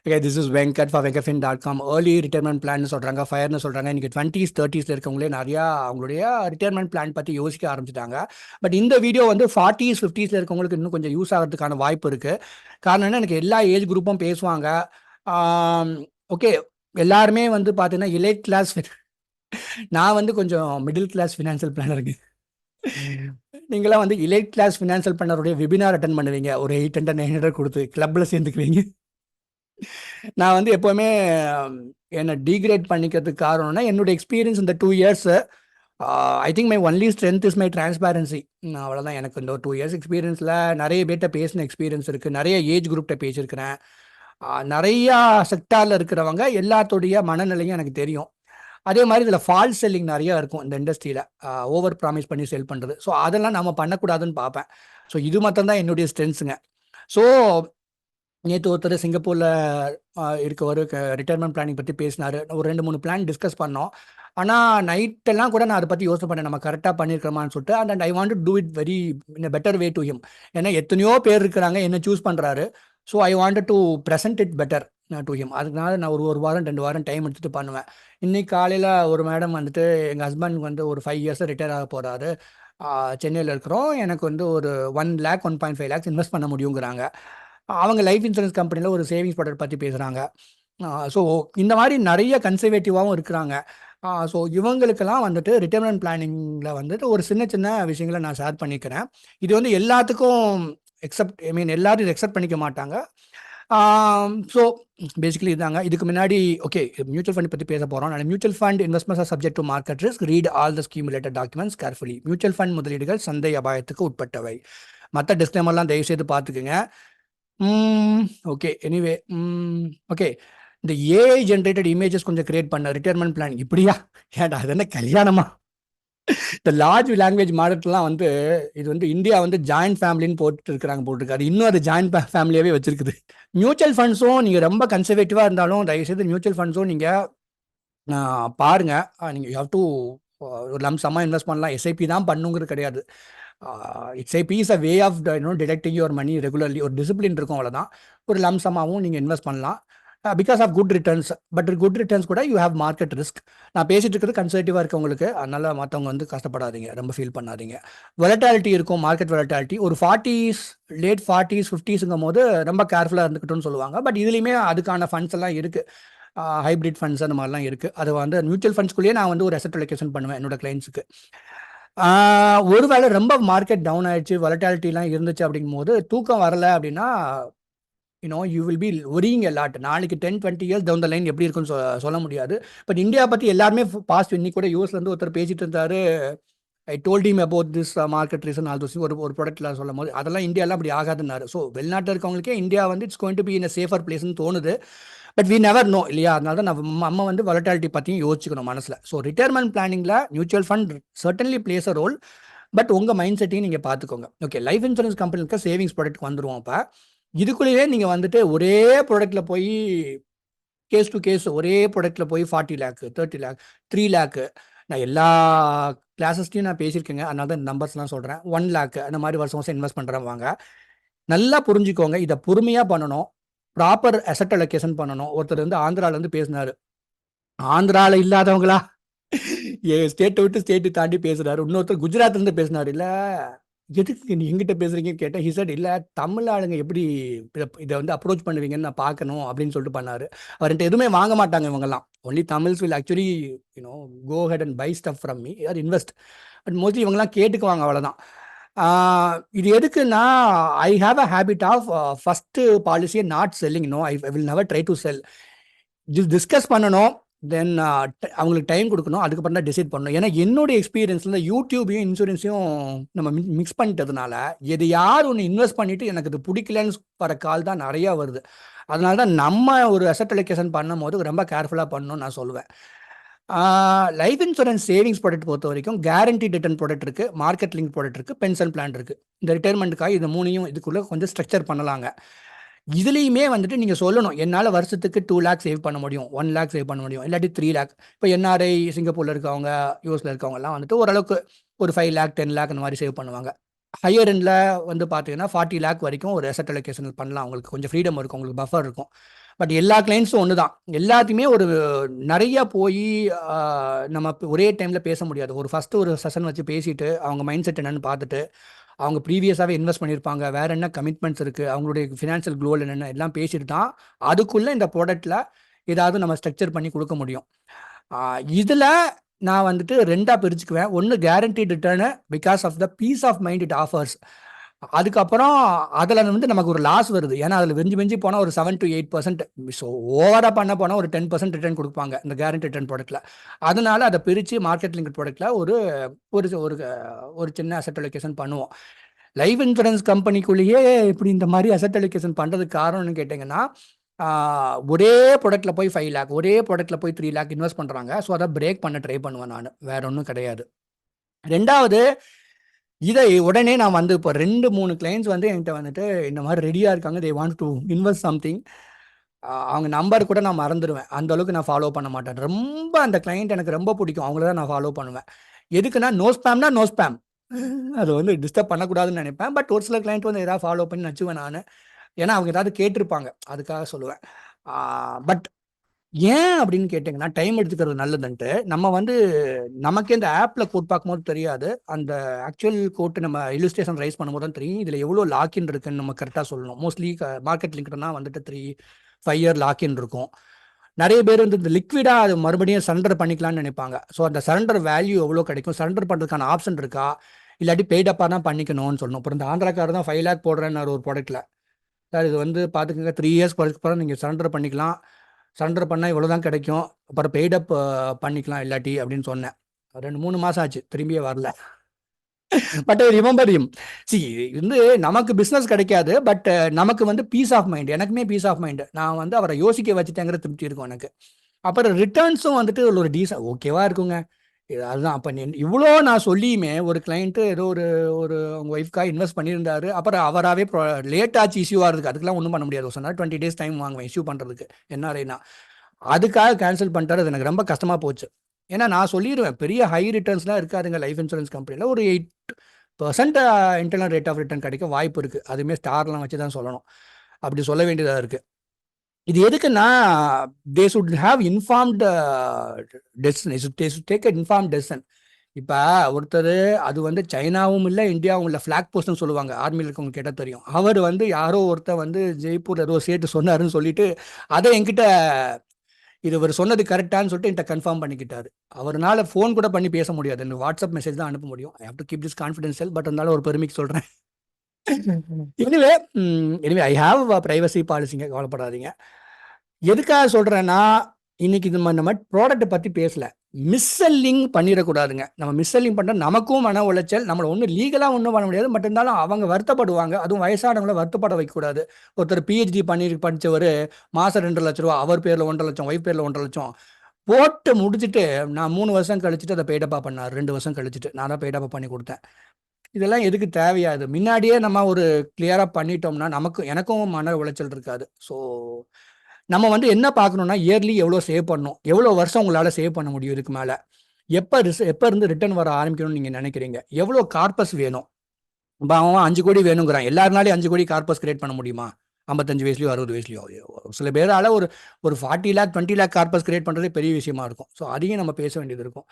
Okay, this is Venkat for venkatfin.com. Early retirement plan சொல்கிறாங்க, ஃபயர்னு சொல்கிறாங்க. இன்றைக்கி 20s 30s இருக்கவங்களே நிறையா அவங்களுடைய ரிட்டைர்மெண்ட் பிளான் பற்றி யோசிக்க ஆரம்பிச்சிட்டாங்க. பட் இந்த வீடியோ வந்து 40s 50s இருக்கவங்களுக்கு இன்னும் கொஞ்சம் யூஸ் ஆகிறதுக்கான வாய்ப்பு இருக்குது. காரணம் என்ன, எனக்கு எல்லா ஏஜ் குரூப்பும் பேசுவாங்க. ஓகே, எல்லாருமே வந்து பார்த்தீங்கன்னா எலைட் கிளாஸ். நான் வந்து கொஞ்சம் மிடில் கிளாஸ் ஃபினான்ஷியல் பிளானருக்கு. நீங்களாம் வந்து எலைட் கிளாஸ் ஃபினான்ஷியல் பிளானருடைய வெபினார் அட்டன் பண்ணுவீங்க, ஒரு 800 900 கொடுத்து கிளப்பில் சேர்ந்துக்குவீங்க. நான் வந்து எப்போவுமே என்னை டீக்ரேட் பண்ணிக்கிறதுக்கு காரணம்னா என்னோட எக்ஸ்பீரியன்ஸ் இந்த 2 years. I think my only strength is my transparency. அவ்வளோதான். எனக்கு இந்த 2 இயர்ஸ் எக்ஸ்பீரியன்ஸில் நிறைய பேர்கிட்ட பேசின எக்ஸ்பீரியன்ஸ் இருக்குது, நிறைய ஏஜ் குரூப்கிட்ட பேசியிருக்கிறேன். நிறையா செக்டாரில் இருக்கிறவங்க எல்லாத்தோடைய மனநிலையும் எனக்கு தெரியும். அதே மாதிரி இதில் ஃபால்ஸ் செல்லிங் நிறையா இருக்கும் இந்த இண்டஸ்ட்ரியில், ஓவர் ப்ராமிஸ் பண்ணி செல் பண்ணுறது. ஸோ அதெல்லாம் நம்ம பண்ணக்கூடாதுன்னு பார்ப்பேன். ஸோ இது மட்டும்தான் என்னுடைய ஸ்ட்ரென்த்ஸுங்க. ஸோ நேற்று ஒருத்தர் சிங்கப்பூரில் இருக்கவர் ரிட்டைர்மெண்ட் பிளானிங் பற்றி பேசினார். ஒரு 2-3 பிளான் டிஸ்கஸ் பண்ணோம். ஆனால் நைட்டெல்லாம் கூட நான் அதை பற்றி யோசனை பண்ணேன், நம்ம கரெக்டாக பண்ணியிருக்கிறோமான்னு சொல்லிட்டு. And I want to do it very in a better way to him. ஏன்னா எத்தனையோ பேர் இருக்கிறாங்க, என்ன சூஸ் பண்ணுறாரு. So I wanted to present it better to him. அதனால நான் ஒரு வாரம் 2 வாரம் டைம் எடுத்துகிட்டு பண்ணுவேன். இன்னைக்கு காலையில் ஒரு மேடம் வந்துட்டு, எங்கள் ஹஸ்பண்ட் வந்து ஒரு 5 இயர்ஸில் ரிட்டையர் ஆக போகிறாரு, சென்னையில் இருக்கிறோம், எனக்கு வந்து ஒரு 1 lakh 1.5 lakhs இன்வெஸ்ட் பண்ண முடியுங்கிறாங்க. அவங்க லைஃப் இன்சூரன்ஸ் கம்பெனியில் ஒரு சேவிங்ஸ் ப்ராடக்ட் பற்றி பேசுகிறாங்க. ஸோ இந்த மாதிரி நிறைய கன்சர்வேட்டிவாகவும் இருக்கிறாங்க. ஸோ இவங்களுக்கெல்லாம் வந்துட்டு ரிட்டைர்மெண்ட் பிளானிங்கில் வந்துட்டு ஒரு சின்ன சின்ன விஷயங்களை நான் ஷேர் பண்ணிக்கிறேன். இது வந்து எல்லாத்துக்கும் எல்லாரும் இதை எக்ஸப்ட் பண்ணிக்க மாட்டாங்க. ஸோ பேசிக்கலி இதாங்க. இதுக்கு முன்னாடி ஓகே, மியூச்சுவல் ஃபண்ட் பற்றி பேச போகிறோம். நான் mutual fund investments R subject to market risk, read all the scheme related documents carefully. Mutual fund முதலீடுகள் சந்தை அபாயத்துக்கு உட்பட்டவை. மற்ற டிஸ்க்ளைமர்லாம் தயவுசெய்து பார்த்துக்குங்க. Okay, anyway, okay. இந்த ஏஐ ஜென்ரேட்டட் இமேஜஸ் கொஞ்சம் கிரியேட் பண்ண ரிட்டைர்மெண்ட் பிளான் இப்படியா? ஏன்டா அது என்ன கல்யாணமா? இந்த லார்ஜ் லாங்குவேஜ் மாடல்லாம் வந்து இது வந்து இந்தியா வந்து ஜாயிண்ட் ஃபேமிலின்னு போட்டு இருக்கிறாங்க போட்டிருக்காரு. இன்னும் அது ஜாயிண்ட் ஃபேமிலியாகவே வச்சிருக்குது. மியூச்சுவல் ஃபண்ட்ஸும் நீங்கள் ரொம்ப கன்சர்வேட்டிவாக இருந்தாலும் தயவுசெய்து மியூச்சுவல் ஃபண்ட்ஸும் நீங்கள் பாருங்கள். நீங்கள் யூ ஹவ் டு ஒரு லம்சமாக இன்வெஸ்ட் பண்ணலாம். எஸ்ஐபி தான் பண்ணுங்கிறது கிடையாது. SIP is a way of deducting your money regularly. ஒரு டிசிப்ளின் இருக்கும், அவ்வளோதான். ஒரு லம்சமாகவும் நீங்கள் இன்வெஸ்ட் பண்ணலாம் because of good returns. But good returns கூட யூ ஹேவ் மார்க்கெட் ரிஸ்க். நான் பேசிட்டு இருக்கிறது கன்சர்வேட்டிவாக இருக்கவங்களுக்கு, அதனால மற்றவங்க வந்து கஷ்டப்படாதீங்க, ரொம்ப ஃபீல் பண்ணாதீங்க. வொலட்டாலிட்டி இருக்கும், மார்க்கெட் வொலட்டாலிட்டி. ஒரு 40s லேட் 40s 50sங்கும் போது ரொம்ப கேர்ஃபுல்லாக இருந்துக்கிட்டோன்னு சொல்லுவாங்க. பட் இதுலேயுமே அதுக்கான ஃபண்ட்ஸ் எல்லாம் இருக்குது, ஹைப்ரிட் ஃபண்ட்ஸ் அந்த மாதிரிலாம் இருக்குது. அது வந்து மியூச்சுவல் ஃபண்ட்ஸ்குள்ளேயே நான் வந்து ஒரு அசெட் அலோகேஷன் பண்ணுவேன் என்னோட கிளைண்ட்ஸுக்கு. ஒருவேளை ரொம்ப மார்க்கெட் டவுன் ஆயிடுச்சு, வொலட்டாலிட்டிலாம் இருந்துச்சு அப்படிங்கும் போது தூக்கம் வரலை அப்படின்னா you will be worrying a lot. நாளைக்கு 10-20 இயர்ஸ் டவுன் த லைன் எப்படி இருக்குன்னு சொல்ல முடியாது. பட் இந்தியா பற்றி எல்லாருமே பாஸ்ட் இன்னைக்கு கூட யூஎஸ்லேருந்து ஒருத்தர் பேசிட்டு இருந்தாரு. I told him about this market reason all those. ஒரு ப்ராடக்ட்ல சொல்லும் போது அதெல்லாம் இந்தியாலாம் அப்படி ஆகாதுன்னாரு. ஸோ வெளிநாட்டில் இருக்கவங்களுக்கே இந்தியா வந்து it's going to be in a safer பிளேஸ்னு தோணுது. பட் வி நெவர் நோ இல்லையா? அதனால தான் நம்ம வந்து வொலட்டாலிட்டி பற்றியும் யோசிச்சுக்கணும் மனசில். ஸோ ரிட்டைர்மெண்ட் பிளானிங்கில் mutual fund certainly plays a role. But உங்கள் மைண்ட் செட்டையும் நீங்கள் பார்த்துக்கோங்க. ஓகே, லைஃப் இன்சூரன்ஸ் கம்பெனிக்கு சேவிங்ஸ் ப்ராடக்ட் வந்துடுவோம். அப்போ இதுக்குள்ளேயே நீங்கள் வந்துட்டு ஒரே ப்ராடக்ட்டில் போய் கேஸ் டு கேஸ் ஒரே ப்ராடக்ட்டில் போய் 40 lakh 30 lakh 3 lakh, நான் எல்லா கிளாஸஸ்லையும் நான் பேசியிருக்கேங்க, அதனால தான் இந்த நம்பர்ஸ்லாம் சொல்கிறேன். 1 lakh அந்த மாதிரி வருஷம் வருஷம் இன்வெஸ்ட் பண்ணுறேன். வாங்க, நல்லா புரிஞ்சுக்கோங்க. இதை பொறுமையாக பண்ணணும், ப்ராப்பர் அசெட் அலோகேஷன் பண்ணணும். ஒருத்தர் வந்து ஆந்திராவிலேருந்து பேசினார். ஆந்திராவில் இல்லாதவங்களா ஸ்டேட்டை விட்டு ஸ்டேட்டு தாண்டி பேசுகிறாரு. இன்னொருத்தர் குஜராத்லேருந்து பேசினார். இல்லை, எதுக்கு நீ எங்கிட்ட பேசுகிறீங்கன்னு கேட்டேன். ஹி செட், இல்லை தமிழ் ஆளுங்க எப்படி இதை வந்து அப்ரோச் பண்ணுவீங்கன்னு நான் பார்க்கணும் அப்படின்னு சொல்லிட்டு பண்ணார். அவர்கிட்ட எதுவுமே வாங்க மாட்டாங்க இவங்கெல்லாம். Only Tamils will actually go head and buy stuff from me or invest. But mostly இவங்கெல்லாம் கேட்டுக்குவாங்க, அவ்வளோதான். இது எதுக்குன்னா, I have a habit of first பாலிசியை not selling. I will never try to sell. Discuss பண்ணணும், தென் அவங்களுக்கு டைம் கொடுக்கணும், அதுக்கப்புறம் தான் டிசைட் பண்ணணும். ஏன்னா என்னுடைய எக்ஸ்பீரியன்ஸில் யூடியூபையும் இன்சூரன்ஸையும் நம்ம மிக்ஸ் பண்ணிட்டதுனால எது யார் ஒன்று இன்வெஸ்ட் பண்ணிவிட்டு எனக்கு இது பிடிக்கலன்னு வர கால் தான் நிறையா வருது. அதனால தான் நம்ம ஒரு அசெட் அலோகேஷன் பண்ணும் போது ரொம்ப கேர்ஃபுல்லாக பண்ணணும்னு நான் சொல்லுவேன். லைஃப் இன்சூரன்ஸ் சேவிங்ஸ் ப்ராடக்ட் பொறுத்த வரைக்கும் கேரண்டி ரிட்டர்ன் ப்ராடக்ட் இருக்குது, மார்க்கெட் லிங்க் ப்ராடக்ட் இருக்குது, பென்ஷன் பிளான் இருக்குது. இந்த ரிட்டைர்மெண்ட்டுக்காக இது மூணையும் இதுக்குள்ளே கொஞ்சம் ஸ்ட்ரக்சர் பண்ணலாங்க. இதுலேயுமே வந்துட்டு நீங்கள் சொல்லணும், என்னால் வருஷத்துக்கு 2 lakh சேவ் பண்ண முடியும், 1 lakh சேவ் பண்ண முடியும், இல்லாட்டி 3 lakh. இப்போ என்ஆர்ஐ சிங்கப்பூரில் இருக்கவங்க, யூஎஸில் இருக்கவங்கலாம் வந்துட்டு ஓரளவுக்கு ஒரு 5 lakh 10 lakh அந்த மாதிரி சேவ் பண்ணுவாங்க. ஹையர் எண்டில் வந்து பார்த்தீங்கன்னா 40 லேக் வரைக்கும் ஒரு அசெட் அலோகேஷன் பண்ணலாம். உங்களுக்கு கொஞ்சம் ஃப்ரீடம் இருக்கும், உங்களுக்கு பஃபர் இருக்கும். பட் எல்லா கிளைண்ட்ஸும் ஒன்று தான், எல்லாத்தையுமே ஒரு நிறையா போய் நம்ம ஒரே டைமில் பேச முடியாது. ஃபஸ்ட்டு ஒரு செஷன் வச்சு பேசிட்டு அவங்க மைண்ட் செட் என்னென்னு பார்த்துட்டு, அவங்க ப்ரீவியஸாகவே இன்வெஸ்ட் பண்ணியிருப்பாங்க, வேறு என்ன கமிட்மெண்ட்ஸ் இருக்குது, அவங்களுடைய ஃபினான்ஷியல் கோல் என்னென்ன எல்லாம் பேசிட்டு தான் அதுக்குள்ளே இந்த ப்ராடக்ட்டில் ஏதாவது நம்ம ஸ்ட்ரக்சர் பண்ணி கொடுக்க முடியும். இதில் நான் வந்துட்டு 2ஆக பிரிச்சுக்குவேன். ஒன்று guaranteed return because of the peace of mind it offers. அதுக்கப்புறம் அதில் வந்து நமக்கு ஒரு லாஸ் வருது, ஏன்னா அதில் வெஞ்சி போனால் ஒரு 7 to 8%. ஸோ ஓவராக பண்ண போனால் ஒரு 10% ரிட்டர்ன் கொடுப்பாங்க இந்த கேரண்டி ரிட்டர்ன் ப்ராடக்ட்டில். அதனால அதை பிரித்து மார்க்கெட் லிங்க் ப்ராடக்ட்டில் ஒரு ஒரு ஒரு சின்ன அசெட் அலோகேஷன் பண்ணுவோம். லைஃப் இன்சூரன்ஸ் கம்பெனிக்குள்ளேயே இப்படி இந்த மாதிரி அசெட் அலோகேஷன் பண்ணுறதுக்கு காரணம்னு கேட்டிங்கன்னா, ஒரே ப்ராடக்ட்டில் போய் 5 லேக், ஒரே ப்ராடக்ட்டில் போய் 3 லேக் இன்வெஸ்ட் பண்ணுறாங்க. ஸோ அதை பிரேக் பண்ண ட்ரை பண்ணுவேன் நான், வேற ஒன்றும் கிடையாது. ரெண்டாவது, இதை உடனே நான் வந்து இப்போ 2-3 கிளைண்ட்ஸ் வந்து என்கிட்ட வந்துட்டு இந்த மாதிரி ரெடியாக இருக்காங்க, they want to invest something. அவங்க நம்பர் கூட நான் மறந்துடுவேன், அந்த அளவுக்கு நான் ஃபாலோ பண்ண மாட்டேன். ரொம்ப அந்த கிளைண்ட் எனக்கு ரொம்ப பிடிக்கும், அவங்கள தான் நான் ஃபாலோ பண்ணுவேன். எதுக்குன்னா நோ ஸ்பேம்னா நோ ஸ்பேம், அது வந்து டிஸ்டர்ப் பண்ணக்கூடாதுன்னு நினைப்பேன். பட் ஒரு சில கிளைண்ட் வந்து எதாவது ஃபாலோ பண்ணி நச்சுவேன் நான், ஏன்னா அவங்க ஏதாவது கேட்டிருப்பாங்க, அதுக்காக சொல்லுவேன். பட் ஏன் அப்படின்னு கேட்டிங்கன்னா, டைம் எடுத்துக்கிறது நல்லதுன்ட்டு. நம்ம வந்து நமக்கே இந்த ஆப்பில் கோட் பார்க்கும்போது தெரியாது, அந்த ஆக்சுவல் கோட் நம்ம இல்லுஸ்ட்ரேஷன் ரைஸ் பண்ணும்போது தான் தெரியும் இதில் எவ்வளோ லாக்இன் இருக்குன்னு நம்ம கரெக்டாக சொல்லணும். மோஸ்ட்லி மார்க்கெட் லிங்க்னா வந்துட்டு 3-5 இயர் லாக்இன் இருக்கும். நிறைய பேர் வந்து இந்த லிக்விடாக அது மறுபடியும் சரண்டர் பண்ணிக்கலாம்னு நினைப்பாங்க. ஸோ அந்த சரண்டர் வேல்யூ எவ்வளோ கிடைக்கும், சரண்டர் பண்ணுறதுக்கான ஆப்ஷன் இருக்கா, இல்லாட்டி பெய்டப்பாக தான் பண்ணிக்கணும்னு சொல்லணும். அப்புறம் இந்த ஆந்திராக்காரர் தான் 5 லேக் போடுறேன்னு ஒரு ப்ராடக்ட்டில், சார் இது வந்து பார்த்துக்கங்க 3 இயர்ஸ் அப்புறம் நீங்கள் சரண்டர் பண்ணிக்கலாம், சரண்டர் பண்ணால் இவ்வளோ தான் கிடைக்கும், அப்புறம் பெய்டப் பண்ணிக்கலாம் இல்லாட்டி அப்படின்னு சொன்னேன். 2-3 மாதம் ஆச்சு, திரும்பியே வரல. But I remember him. C வந்து நமக்கு பிஸ்னஸ் கிடைக்காது, பட் நமக்கு வந்து பீஸ் ஆஃப் மைண்ட், எனக்குமே பீஸ் ஆஃப் மைண்ட். நான் வந்து அவரை யோசிக்க வச்சுட்டேங்கிற திருப்தி இருக்கும் எனக்கு. அப்புறம் ரிட்டர்ன்ஸும் வந்துட்டு ஒரு டீசன்ட் ஓகேவா இருக்குங்க. அதுதான் அப்போ இவ்வளோ நான் சொல்லியுமே ஒரு கிளைண்ட்டு ஏதோ ஒரு ஒரு அவங்க ஒய்ஃப்காக இன்வெஸ்ட் பண்ணியிருந்தாரு, அப்புறம் அவராகவே லேட் ஆச்சு இஷ்யூ ஆகிறதுக்கு, அதுக்கெல்லாம் ஒன்றும் பண்ண முடியாது. சொன்னால் 20 days டைம் வாங்குவேன் இஷ்யூ பண்ணுறதுக்கு, என்ஆர்ஐனா. அதுக்காக கேன்சல் பண்ணிட்டாரு. அது எனக்கு ரொம்ப கஷ்டமாக போச்சு. ஏன்னா நான் சொல்லிடுவேன், பெரிய ஹை ரிட்டர்ன்ஸ்லாம் இருக்காதுங்க லைஃப் இன்சூரன்ஸ் கம்பெனியில். ஒரு 8% இன்டர்னல் ரேட் ஆஃப் ரிட்டர்ன் கிடைக்க வாய்ப்பு இருக்குது. அதுவுமே ஸ்டார்லாம் வச்சு தான் சொல்லணும், அப்படி சொல்ல வேண்டியதாக இருக்குது. இது எதுக்குன்னா, they should have informed decision, they should take inform decision. இப்போ ஒருத்தர், அது வந்து சைனாவும் இல்லை இந்தியாவும் இல்லை, ஃப்ளாக் போஸ்ட்னு சொல்லுவாங்க, ஆர்மியில் இருக்கவங்க கேட்டால் தெரியும். அவர் வந்து யாரோ ஒருத்தர் வந்து ஜெய்ப்பூர் ஏதோ சேட்டு சொன்னாருன்னு சொல்லிட்டு அதை என்கிட்ட இது இவர் சொன்னது கரெக்டானு சொல்லிட்டு என்கிட்ட கன்ஃபார்ம் பண்ணிக்கிட்டாரு. அவரால் ஃபோன் கூட பண்ணி பேச முடியாது, எனக்கு வாட்ஸ்அப் மெசேஜ் தான் அனுப்ப முடியும். I have to keep this confidential. But இருந்தாலும் ஒரு பெருமைக்கு சொல்கிறேன். Anyway anyway I have privacy பாலிசிங்க, கவலைப்படாதீங்க. எதுக்காக சொல்கிறேன்னா, இன்னைக்கு இது நம்ம ப்ராடக்ட்டை பற்றி பேசல, மிஸ்செல்லிங் பண்ணிடக்கூடாதுங்க. நம்ம மிஸ்செல்லிங் பண்ணால் நமக்கும் மன உளைச்சல், நம்மளை ஒன்றும் லீகலாக ஒன்றும் பண்ண முடியாது. பட் இருந்தாலும் அவங்க வருத்தப்படுவாங்க, அதுவும் வயசானவங்கள வருத்தப்பட வைக்கக்கூடாது. ஒருத்தர் பிஹெச்டி படித்தவர் மாதம் 2 லட்ச ரூபா, அவர் பேரில் 1.5 லட்சம், ஒய்ஃப் பேரில் 1.5 லட்சம் போட்டு முடிச்சுட்டு, நான் 3 வருஷம் கழிச்சுட்டு அதை பெய்டப்பா பண்ணார். 2 வருஷம் கழிச்சுட்டு நான் தான் பெய்டப்பா பண்ணி கொடுத்தேன். இதெல்லாம் எதுக்கு தேவையாது? முன்னாடியே நம்ம ஒரு கிளியராக பண்ணிட்டோம்னா எனக்கும் மன உளைச்சல் இருக்காது. ஸோ நம்ம வந்து என்ன பார்க்கணும்னா, இயர்லி எவ்வளோ சேவ் பண்ணணும், எவ்வளோ வருஷம் உங்களால் சேவ் பண்ண முடியும், இதுக்கு மேலே எப்போ இருந்து ரிட்டர்ன் வர ஆரம்பிக்கணும்னு நீங்கள் நினைக்கிறீங்க, எவ்வளோ கார்பஸ் வேணும். இப்போ அவன் 5 கோடி வேணுங்கிறான், எல்லாருனாலையும் 5 கோடி கார்பஸ் கிரியேட் பண்ண முடியுமா? 55 வயசுலையோ 60 வயசுலையோ? சில பேரால் ஒரு 40 லேக் 20 லேக் கார்பஸ் கிரியேட் பண்ணுறதே பெரிய விஷயமா இருக்கும். ஸோ அதையும் நம்ம பேச வேண்டியது இருக்கும்.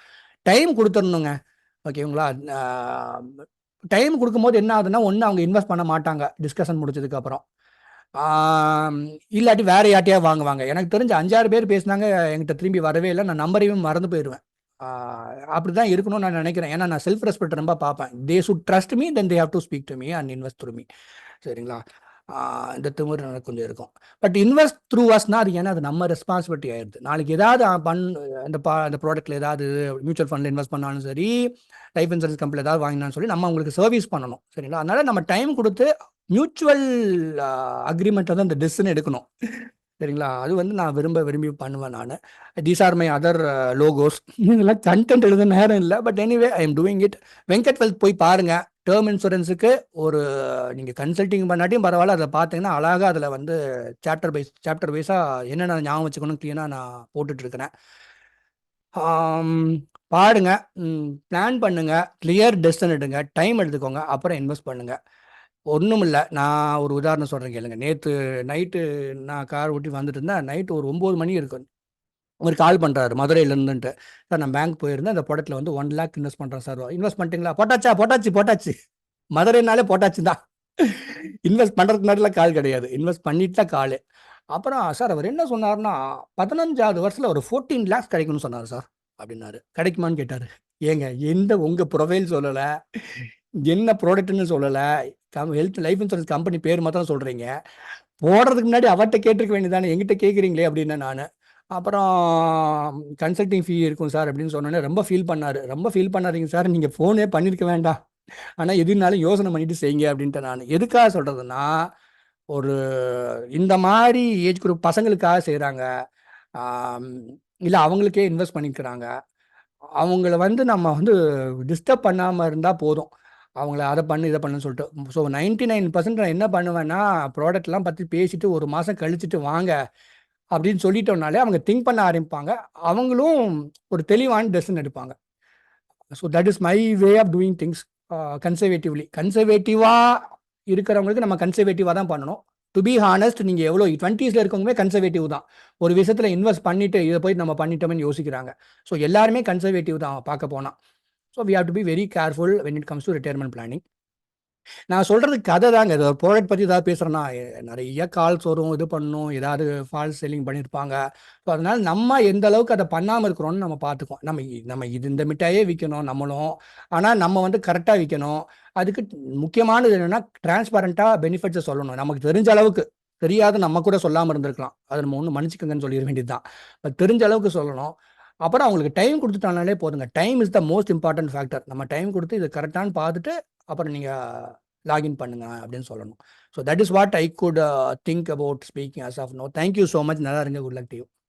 டைம் கொடுத்துடணுங்க, ஓகேங்களா? டைம் கொடுக்கும்போது என்ன ஆகுதுன்னா, ஒன்று அவங்க இன்வெஸ்ட் பண்ண மாட்டாங்க டிஸ்கஷன் முடிச்சதுக்கப்புறம், இல்லாட்டி வேற யார்ட்டையா வாங்குவாங்க. எனக்கு தெரிஞ்ச 5-6 பேர் பேசினாங்க, என்கிட்ட திரும்பி வரவே இல்லை. நான் நம்பரையும் மறந்து போயிடுவேன். அப்படிதான் இருக்கணும்னு நான் நினைக்கிறேன். ஏன்னா நான் செல்ஃப் ரெஸ்பெக்ட் ரொம்ப பார்ப்பேன். They should trust me, then they have to speak to me and invest through me. சரிங்களா? இந்த திமிரு எனக்கு கொஞ்சம் இருக்கும். பட் இன்வெஸ்ட் த்ரூ அஸ்னா அது, ஏன்னா அது நம்ம ரெஸ்பான்சிபிலிட்டி ஆயிடுது. நாளைக்கு ஏதாவது அந்த ப்ராடக்ட்ல ஏதாவது மியூச்சுவல் ஃபண்டில் இன்வெஸ்ட் பண்ணாலும் சரி, லைஃப் இன்சூரன்ஸ் கம்பெனியில் ஏதாவது வாங்கினாலும் சொல்லி நம்ம அவங்களுக்கு சர்வீஸ் பண்ணணும். சரிங்களா? அதனால நம்ம டைம் கொடுத்து மியூச்சுவல் அக்ரிமெண்ட்டில் தான் இந்த டெசிஷன் எடுக்கணும். சரிங்களா? அது வந்து நான் விரும்பி பண்ணுவேன் நான். These are my other logos. இதெல்லாம் கண்டென்ட் எழுத நேரம் இல்லை, but anyway I am doing it. Venkat wealth போய் பாருங்க. டேர்ம் இன்சூரன்ஸுக்கு ஒரு நீங்கள் கன்சல்டிங் பண்ணாட்டியும் பரவாயில்ல, அதை பார்த்தீங்கன்னா அழகாக அதில் வந்து சாப்டர் வைஸாக என்னென்ன ஞாபகம் வச்சுக்கணும் க்ளீனாக நான் போட்டுட்ருக்கிறேன். பாடுங்க, பிளான் பண்ணுங்க, கிளியர் டெசிஷன் எடுங்க, டைம் எடுத்துக்கோங்க, அப்புறம் இன்வெஸ்ட் பண்ணுங்க. ஒண்ணுமில்ல. நான் ஒரு உதாரணம் சொல்றேன் கேளுங்க. நேத்து நைட்டு நான் கார் ஓட்டி வந்துட்டு இருந்தேன். நைட் ஒரு 9 மணி இருக்கும். ஒரு கால் பண்றாரு மதுரையில இருந்துன்ட்டு. சார் நான் பேங்க் போயிருந்தேன். அந்த ப்ராடக்ட்ல வந்து 1 லேக் இன்வெஸ்ட் பண்றேன் சார். இன்வெஸ்ட் பண்ணிட்டீங்களா? போட்டாச்சா? போட்டாச்சு, போட்டாச்சு. மதுரைனாலே போட்டாச்சு தான். இன்வெஸ்ட் பண்றதுக்கு முன்னாடிலாம் கால் கிடையாது. இன்வெஸ்ட் பண்ணிட்டு தான் காலு. அப்புறம் சார் அவர் என்ன சொன்னாருன்னா, 15வது வருஷத்துல ஒரு 14 லேக்ஸ் கிடைக்கும்னு சொன்னாரு சார் அப்படின்னாரு. கிடைக்குமான்னு கேட்டாரு. ஏங்க எந்த உங்க ப்ரொஃபைல் சொல்லல, என்ன ப்ராடக்ட்ன்னு சொல்லல, ஹெல்த் லைஃப் இன்சூரன்ஸ் கம்பெனி பேர் மாத்திரம் சொல்றீங்க. போடுறதுக்கு முன்னாடி அவர்ட்ட கேட்டிருக்க வேண்டியதானே, என்கிட்ட கேட்குறீங்களே அப்படின்னேன் நானு. அப்புறம் கன்சல்டிங் ஃபீ இருக்கும் சார் அப்படின்னு சொன்னோன்னே ரொம்ப ஃபீல் பண்ணாரு. ரொம்ப ஃபீல் பண்ணாதீங்க சார், நீங்க ஃபோனே பண்ணியிருக்க வேண்டாம். ஆனா எதுனாலும் யோசனை பண்ணிட்டு செய்யுங்க அப்படின்ட்டேன் நானு. எதுக்காக சொல்றதுன்னா, ஒரு இந்த மாரி ஏஜ் குரூப் பசங்களுக்காக செய்றாங்க. ஆம், இல்ல அவங்களுக்கே இன்வெஸ்ட் பண்ணிக்கிறாங்க. அவங்கள வந்து நம்ம வந்து டிஸ்டர்ப் பண்ணாம இருந்தா போதும். அவங்கள அத பண்ணு, இத பண்ணுன்னு சொல்லிட்டு. ஸோ 99% நான் என்ன பண்ணுவேன்னா, ப்ராடக்ட்லாம் பத்தி பேசிட்டு 1 மாசம் கழிச்சுட்டு வாங்க அப்படின்னு சொல்லிட்டோம்னாலே, அவங்க திங்க் பண்ண ஆரம்பிப்பாங்க. அவங்களும் ஒரு தெளிவான டெசிஷன் எடுப்பாங்க. So that is my way of doing things conservatively. கன்சர்வேட்டிவா இருக்கிறவங்களுக்கு நம்ம கன்சர்வேட்டிவா தான் பண்ணணும். டு பி ஹானஸ்ட் நீங்க எவ்வளோ 20ஸ்ல இருக்கவங்களுமே கன்சர்வேட்டிவ் தான். ஒரு விஷயத்துல இன்வெஸ்ட் பண்ணிட்டு, இத போய் நம்ம பண்ணிட்டோமேன்னு யோசிக்கிறாங்க. ஸோ எல்லாருமே கன்சர்வேட்டிவ் தான் பார்க்க போனா. So we have to be very careful when it comes to retirement planning. நான் சொல்றது கதை தாங்க. இது ஒரு ப்ராடக்ட் பத்தி ஏதாவது பேசுறேன்னா, நெறைய கால்ஸ் வரும், இது பண்ணணும், ஏதாவது ஃபால்ஸ் செல்லிங் பண்ணியிருப்பாங்க. ஸோ அதனால நம்ம எந்த அளவுக்கு அத பண்ணாம இருக்கிறோம்னு நம்ம பார்த்துக்குவோம். நம்ம இது இந்த மிட்டாயே விக்கணும் நம்மளும். ஆனா நம்ம வந்து கரெக்ட்டா விக்கணும். அதுக்கு முக்கியமானது என்னன்னா, டிரான்ஸ்பரன்ட்டா பெனிஃபிட்ஸ சொல்லணும். நமக்கு தெரிஞ்ச அளவுக்கு. தெரியாத நம்ம கூட சொல்லாம இருந்திருக்கலாம். அத நம்ம ஒண்ணும் மன்னிச்சுக்கங்கன்னு சொல்லிற வேண்டியது தான். பட் தெரிஞ்ச அளவுக்கு சொல்லணும். அப்புறம் அவங்களுக்கு டைம் குடுத்துட்டாங்கனாலே போதுங்க. Time is the most important factor. நம்ம டைம் குடுத்து இது கரெக்ட்டான்னு பார்த்துட்டு, அப்புறம் நீங்க லாகின் பண்ணுங்க அப்படின்னு சொல்லணும். So that is what I good think about speaking as of now. Thank you so much. நல்லா இருங்க. Good luck to you.